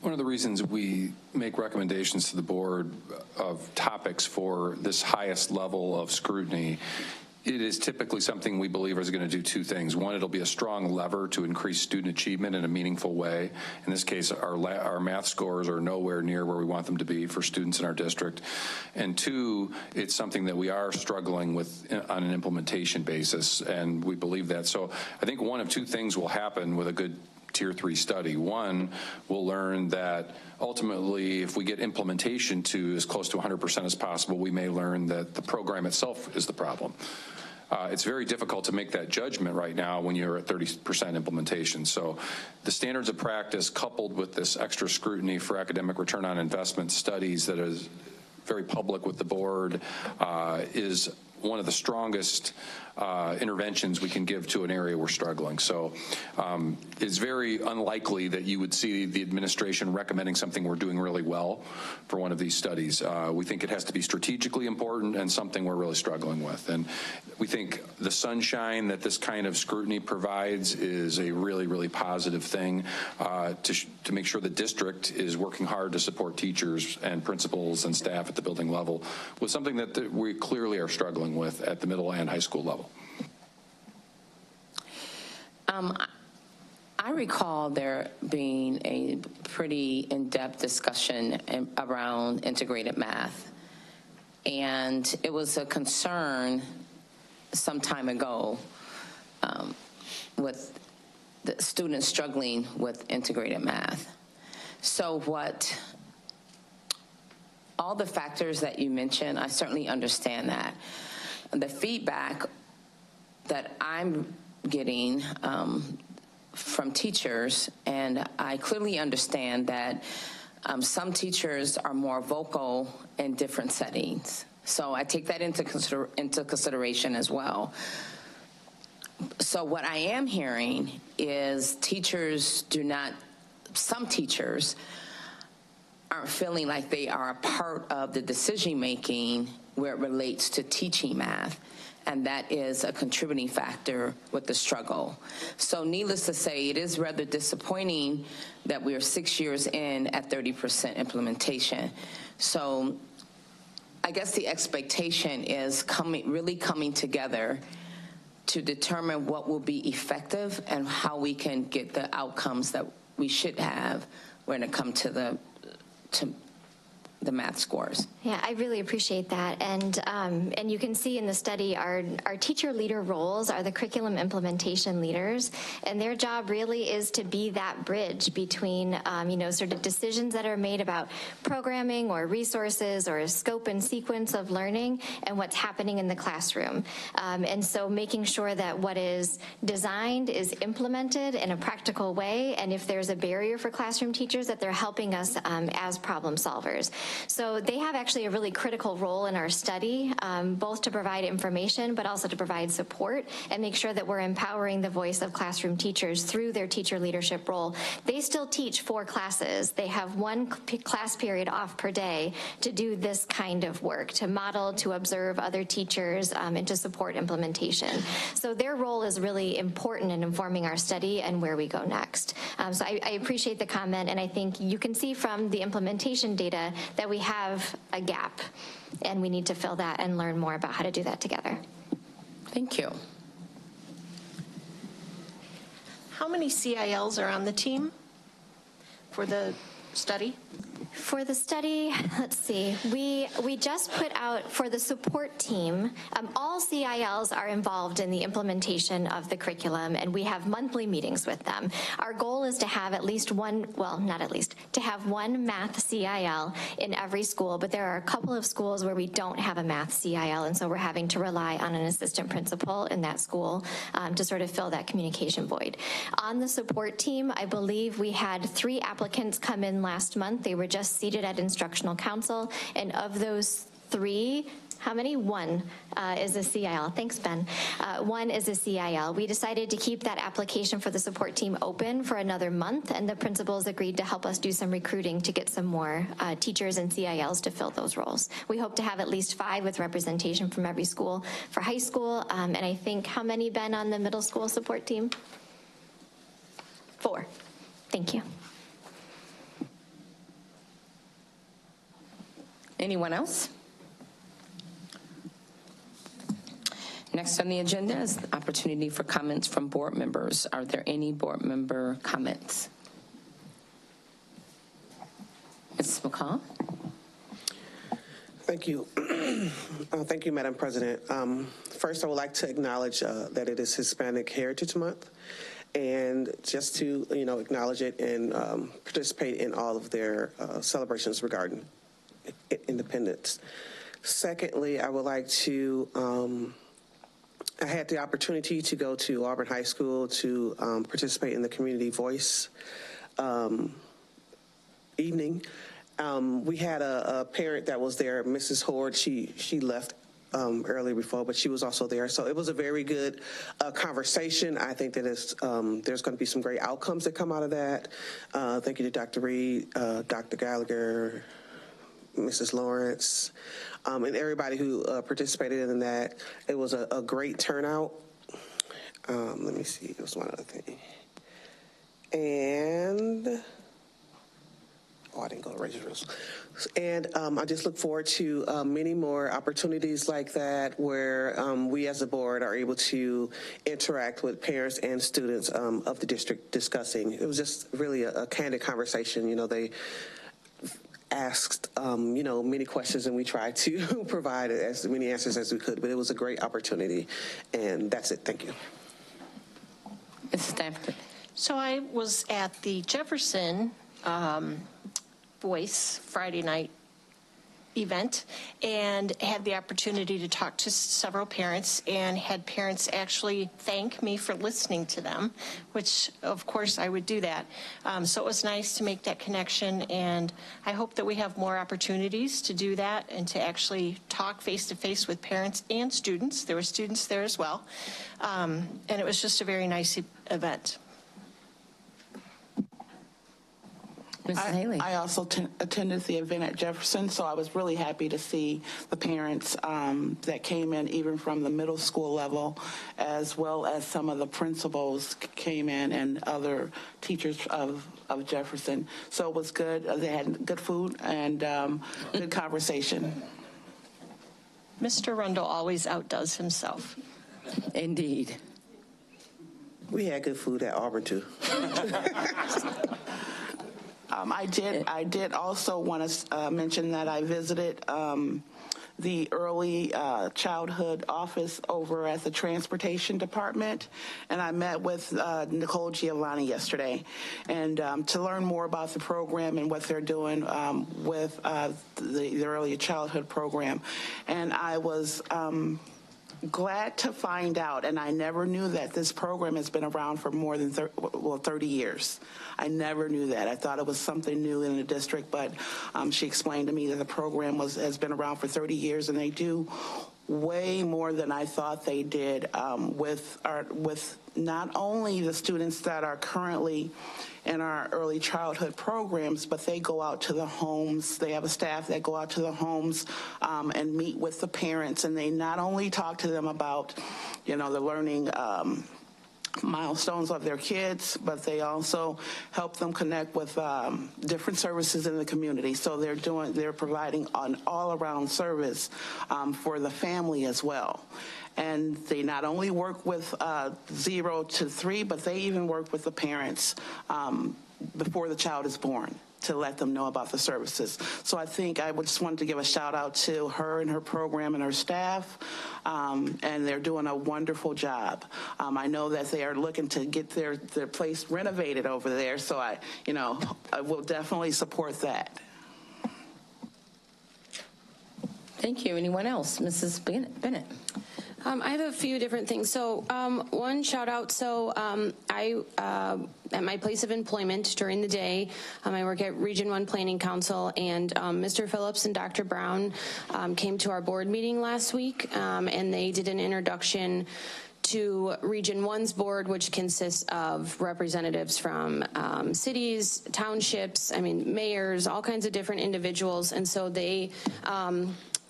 One of the reasons we make recommendations to the board of topics for this highest level of scrutiny, it is typically something we believe is going to do two things. One, it'll be a strong lever to increase student achievement in a meaningful way. In this case, our math scores are nowhere near where we want them to be for students in our district. And two, it's something that we are struggling with on an implementation basis, and we believe that. So I think one of two things will happen with a good Tier 3 study. One, we'll learn that ultimately if we get implementation to as close to 100% as possible, we may learn that the program itself is the problem. It's very difficult to make that judgment right now when you're at 30% implementation. So the standards of practice coupled with this extra scrutiny for academic return on investment studies that is very public with the board is one of the strongest interventions we can give to an area we're struggling. So it's very unlikely that you would see the administration recommending something we're doing really well for one of these studies. We think it has to be strategically important and something we're really struggling with. And we think the sunshine that this kind of scrutiny provides is a really, really positive thing to make sure the district is working hard to support teachers and principals and staff at the building level with something that we clearly are struggling with at the middle and high school level. I recall there being a pretty in-depth discussion around integrated math, and it was a concern some time ago with the students struggling with integrated math. So all the factors that you mentioned, I certainly understand that. The feedback that I'm getting from teachers, and I clearly understand that some teachers are more vocal in different settings. So I take that into consideration as well. So what I am hearing is some teachers aren't feeling like they are a part of the decision-making where it relates to teaching math, and that is a contributing factor with the struggle. So needless to say, it is rather disappointing that we are 6 years in at 30% implementation. So I guess the expectation is really coming together to determine what will be effective and how we can get the outcomes that we should have when it comes to the math scores. Yeah, I really appreciate that. And you can see in the study our teacher leader roles are the curriculum implementation leaders, and their job really is to be that bridge between sort of decisions that are made about programming or resources or scope and sequence of learning and what's happening in the classroom. And so making sure that what is designed is implemented in a practical way, and if there's a barrier for classroom teachers, that they're helping us as problem solvers. So they have actually a really critical role in our study, both to provide information, but also to provide support and make sure that we're empowering the voice of classroom teachers through their teacher leadership role. They still teach 4 classes. They have 1 class period off per day to do this kind of work, to model, to observe other teachers, and to support implementation. So their role is really important in informing our study and where we go next. So I appreciate the comment, and I think you can see from the implementation data that we have a gap, and we need to fill that and learn more about how to do that together. Thank you. How many CILs are on the team for the study? For the study, let's see, we just put out for the support team, all CILs are involved in the implementation of the curriculum, and we have monthly meetings with them. Our goal is to have at least one, well, not at least, to have 1 math CIL in every school, but there are a couple of schools where we don't have a math CIL, and so we're having to rely on an assistant principal in that school to sort of fill that communication void. On the support team, I believe we had 3 applicants come in last month. They were just seated at instructional council, and of those 3, how many? 1 is a CIL. Thanks, Ben. 1 is a CIL. We decided to keep that application for the support team open for another month, and the principals agreed to help us do some recruiting to get some more teachers and CILs to fill those roles. We hope to have at least 5 with representation from every school for high school, and I think, how many, Ben, on the middle school support team? 4. Thank you. Anyone else? Next on the agenda is the opportunity for comments from board members. Are there any board member comments? Ms. McCall? Thank you. Thank you, Madam President. First, I would like to acknowledge that it is Hispanic Heritage Month, and just to acknowledge it and participate in all of their celebrations regarding independence. Secondly, I would like to, I had the opportunity to go to Auburn High School to participate in the Community Voice evening. We had a parent that was there, Mrs. Horde. She left early before, but she was also there. So it was a very good conversation. I think that there's going to be some great outcomes that come out of that. Thank you to Dr. Reed, Dr. Gallagher, Mrs. Lawrence, and everybody who participated in that. It was a great turnout. Let me see, it was one other thing. And, I didn't go to Rachel's rules. And I just look forward to many more opportunities like that where we as a board are able to interact with parents and students of the district discussing. It was just really a candid conversation. They asked, many questions, and we tried to provide as many answers as we could, but it was a great opportunity, and that's it. Thank you. Mrs. Stanford. So I was at the Jefferson Voice Friday night event and had the opportunity to talk to several parents, and had parents actually thank me for listening to them, which of course I would do that. So it was nice to make that connection, and I hope that we have more opportunities to do that and to actually talk face-to-face with parents and students. There were students there as well, and it was just a very nice event. I also attended the event at Jefferson, so I was really happy to see the parents that came in, even from the middle school level, as well as some of the principals came in and other teachers of Jefferson. So it was good. They had good food and good conversation. Mr. Rundle always outdoes himself. Indeed. We had good food at Auburn, too. I did also want to mention that I visited the early childhood office over at the transportation department, and I met with Nicole Giovanni yesterday, and to learn more about the program and what they're doing with the early childhood program. And I was glad to find out, and I never knew that this program has been around for more than 30 years. I never knew that. I thought it was something new in the district, but she explained to me that the program has been around for 30 years, and they do way more than I thought they did with not only the students that are currently in our early childhood programs, but they go out to the homes. They have a staff that go out to the homes and meet with the parents, and they not only talk to them about, the learning milestones of their kids, but they also help them connect with different services in the community. So they're providing an all-around service for the family as well. And they not only work with 0 to 3, but they even work with the parents before the child is born to let them know about the services. So I think I just wanted to give a shout out to her and her program and her staff, and they're doing a wonderful job. I know that they are looking to get their place renovated over there, so I will definitely support that. Thank you. Anyone else? Mrs. Bennett. I have a few different things. So one shout out. So I, at my place of employment during the day, I work at Region 1 Planning Council, and Mr. Phillips and Dr. Brown came to our board meeting last week, and they did an introduction to Region 1's board, which consists of representatives from cities, townships, mayors, all kinds of different individuals. And so they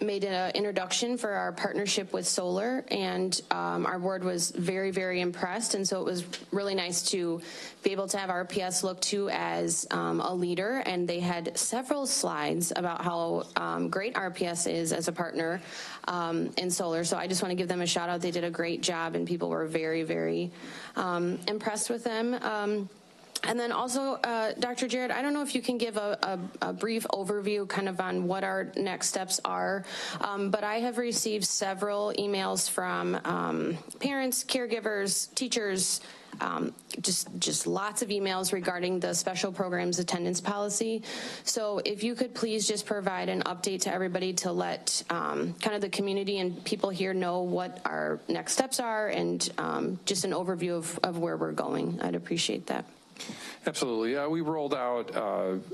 made an introduction for our partnership with solar, and our board was very, very impressed. And so it was really nice to be able to have RPS look to as a leader, and they had several slides about how great RPS is as a partner in solar. So I just want to give them a shout out. They did a great job, and people were very, very impressed with them. And then also, Dr. Jarrett, I don't know if you can give a brief overview kind of on what our next steps are, but I have received several emails from parents, caregivers, teachers, just lots of emails regarding the special programs attendance policy. So if you could please just provide an update to everybody to let kind of the community and people here know what our next steps are, and just an overview of where we're going. I'd appreciate that. Absolutely. We rolled out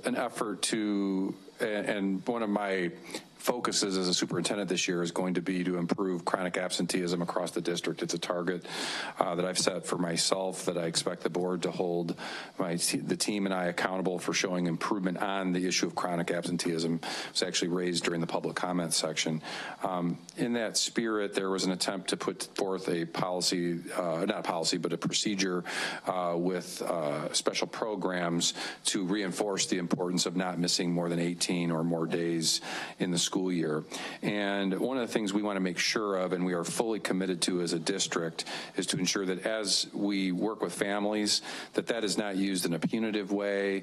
an effort to, and one of my focuses as a superintendent this year is going to be to improve chronic absenteeism across the district. It's a target that I've set for myself that I expect the board to hold the team and I accountable for showing improvement on the issue of chronic absenteeism. It was actually raised during the public comment section. In that spirit, there was an attempt to put forth a policy, not a policy, but a procedure with special programs to reinforce the importance of not missing more than 18 or more days in the school year. And one of the things we want to make sure of, and we are fully committed to as a district, is to ensure that as we work with families, that is not used in a punitive way,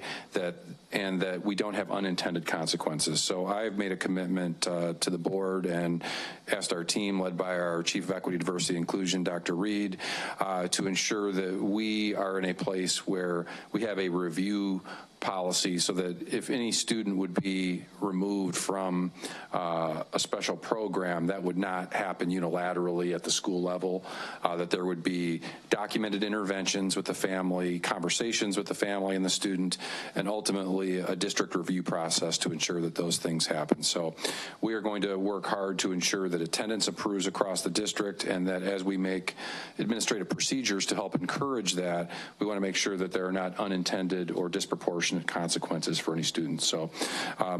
and that we don't have unintended consequences. So I've made a commitment to the board and asked our team, led by our Chief of Equity, Diversity, Inclusion, Dr. Reed, to ensure that we are in a place where we have a review policy so that if any student would be removed from a special program, that would not happen unilaterally at the school level, that there would be documented interventions with the family, conversations with the family and the student, and ultimately a district review process to ensure that those things happen. So we are going to work hard to ensure that attendance improves across the district, and that as we make administrative procedures to help encourage that, we want to make sure that there are not unintended or disproportionate consequences for any students. So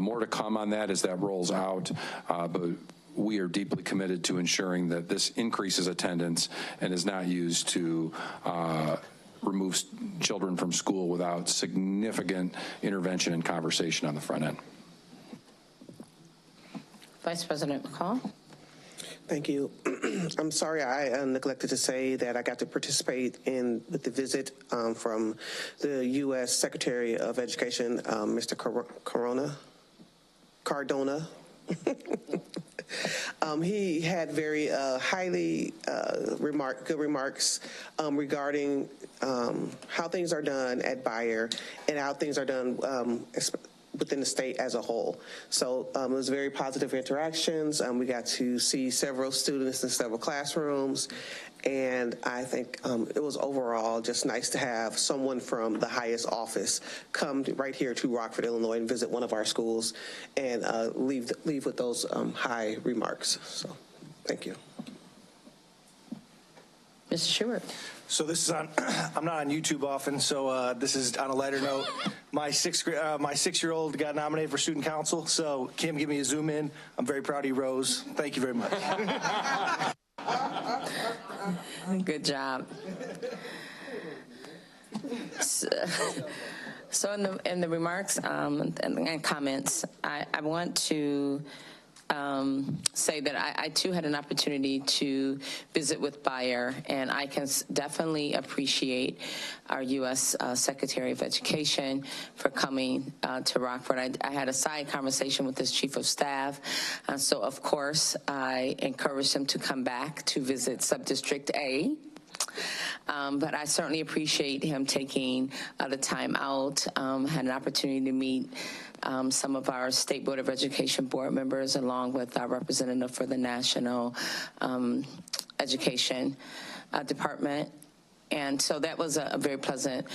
more to come on that as that rolls out, but we are deeply committed to ensuring that this increases attendance and is not used to remove children from school without significant intervention and conversation on the front end. Vice President McCall. Thank you. I'm sorry I neglected to say that I got to participate with the visit from the U.S. Secretary of Education, Mr. Cardona. He had very highly good remarks regarding how things are done at Bayer and how things are done within the state as a whole. So it was very positive interactions. We got to see several students in several classrooms, and I think it was overall just nice to have someone from the highest office come right here to Rockford, Illinois, and visit one of our schools and leave with those high remarks. So thank you. Mr. Stewart. So this is on, I'm not on YouTube often, so this is on a lighter note. My 6-year-old got nominated for student council, so Kim, give me a zoom in. I'm very proud of you, Rose. Thank you very much. Good job. So in the remarks and comments, I want to say that I too had an opportunity to visit with Bayer, and I can definitely appreciate our U.S. Secretary of Education for coming to Rockford. I had a side conversation with his Chief of Staff, so of course I encouraged him to come back to visit Subdistrict A. But I certainly appreciate him taking the time out, had an opportunity to meet some of our State Board of Education board members, along with our representative for the National Education Department. And so that was a very pleasant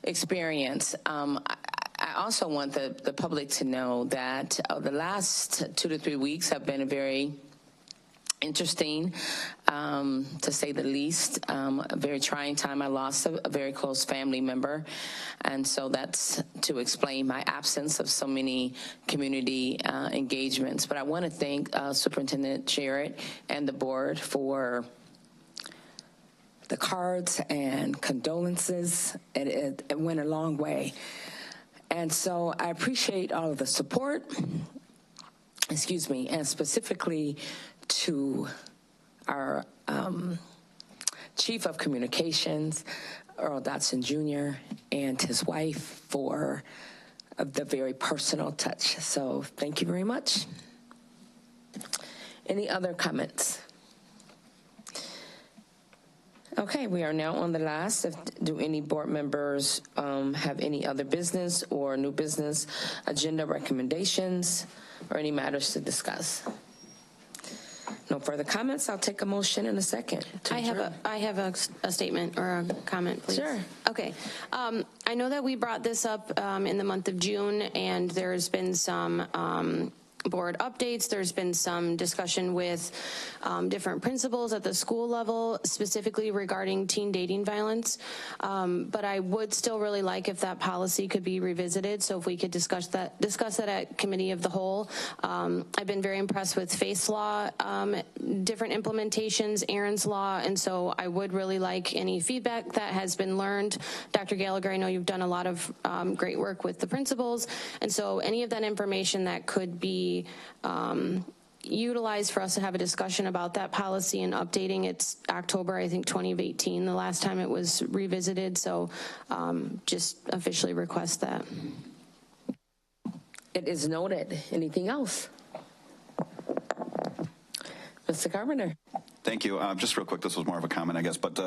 experience. I also want the public to know that the last 2 to 3 weeks have been a very interesting, to say the least, a very trying time. I lost a very close family member, and so that's to explain my absence of so many community engagements. But I want to thank Superintendent Jarrett and the board for the cards and condolences. It went a long way. And so I appreciate all of the support, and specifically to our Chief of Communications, Earl Dotson Jr., and his wife for the very personal touch. So thank you very much. Any other comments? Okay, we are now on the last. Do any board members have any other business or new business agenda recommendations or any matters to discuss? No further comments. I'll take a motion in a second. I have a statement or a comment, please. Sure. Okay. I know that we brought this up in the month of June, and there's been some board updates. There's been some discussion with different principals at the school level, specifically regarding teen dating violence. But I would still really like if that policy could be revisited. So if we could discuss that at committee of the whole. I've been very impressed with Faith's Law, different implementations, Aaron's Law, and so I would really like any feedback that has been learned. Dr. Gallagher, I know you've done a lot of great work with the principals, and so any of that information that could be utilized for us to have a discussion about that policy and updating. It's October, I think, 2018, the last time it was revisited, so just officially request that. It is noted. Anything else? Mr. Carpenter. Thank you. Just real quick, this was more of a comment, I guess, but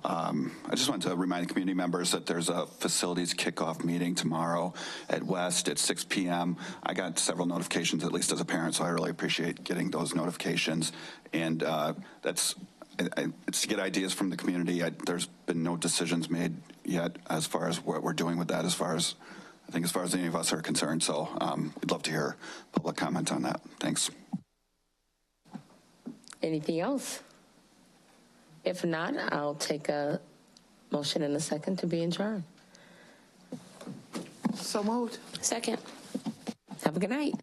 I just wanted to remind community members that there's a facilities kickoff meeting tomorrow at West at 6 p.m. I got several notifications, at least as a parent, so I really appreciate getting those notifications. And it's to get ideas from the community. There's been no decisions made yet as far as what we're doing with that, as far as any of us are concerned. So we'd love to hear public comment on that. Thanks. Anything else? If not, I'll take a motion in a second to be adjourned. So moved. Second. Have a good night.